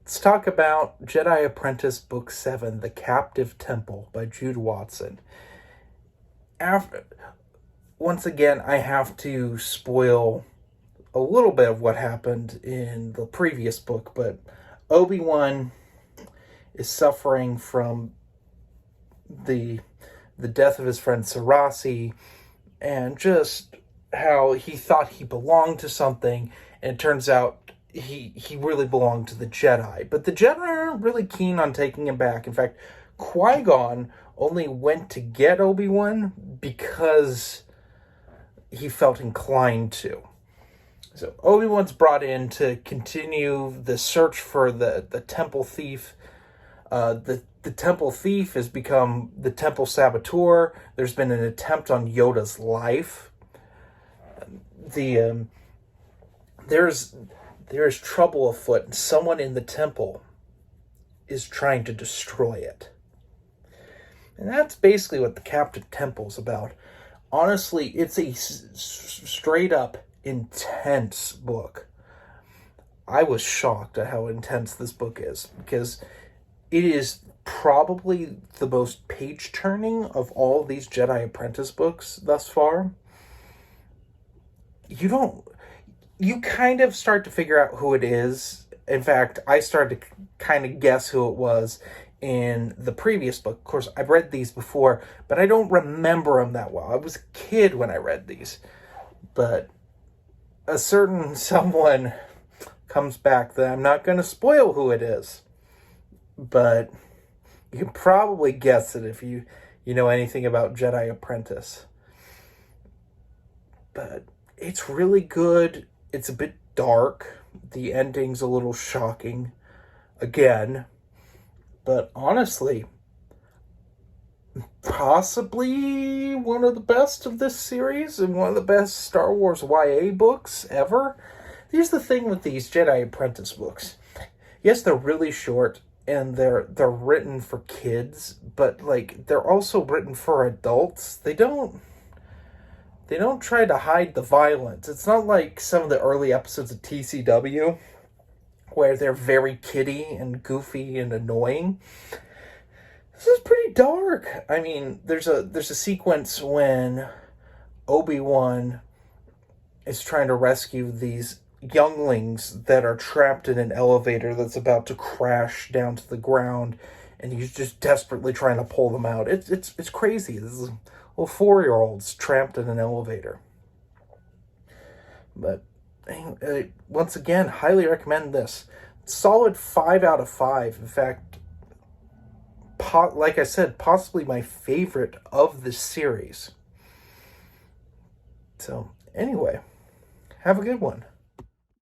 Let's talk about Jedi Apprentice Book 7, The Captive Temple by Jude Watson. After, once again, I have to spoil a little bit of what happened in the previous book, but Obi-Wan is suffering from the death of his friend Sarasi, and just how he thought he belonged to something, and it turns out he really belonged to the Jedi. But the Jedi aren't really keen on taking him back. In fact, Qui-Gon only went to get Obi-Wan because he felt inclined to. So Obi-Wan's brought in to continue the search for the temple thief. The temple thief has become the temple saboteur. There's been an attempt on Yoda's life. There's trouble afoot, and someone in the temple is trying to destroy it. And that's basically what the Captive Temple's about. Honestly, it's a straight up intense book. I was shocked at how intense this book is, because it is probably the most page-turning of all these Jedi Apprentice books thus far. You kind of start to figure out who it is. In fact, I started to kind of guess who it was in the previous book. Of course, I've read these before, but I don't remember them that well. I was a kid when I read these. But a certain someone comes back that I'm not going to spoil who it is. But you can probably guess it if you know anything about Jedi Apprentice. But it's really good. It's a bit dark. The ending's a little shocking. Again. But honestly, possibly one of the best of this series and one of the best Star Wars YA books ever. Here's the thing with these Jedi Apprentice books. Yes, they're really short and they're written for kids, but they're also written for adults. They don't try to hide the violence. It's not like some of the early episodes of TCW where they're very kiddie and goofy and annoying. This is pretty dark. I mean, there's a sequence when Obi-Wan is trying to rescue these younglings that are trapped in an elevator that's about to crash down to the ground, and he's just desperately trying to pull them out. It's crazy. This is little 4-year-olds trapped in an elevator. But once again, highly recommend this. Solid 5 out of 5. In fact, like I said, possibly my favorite of the series. So, anyway, have a good one.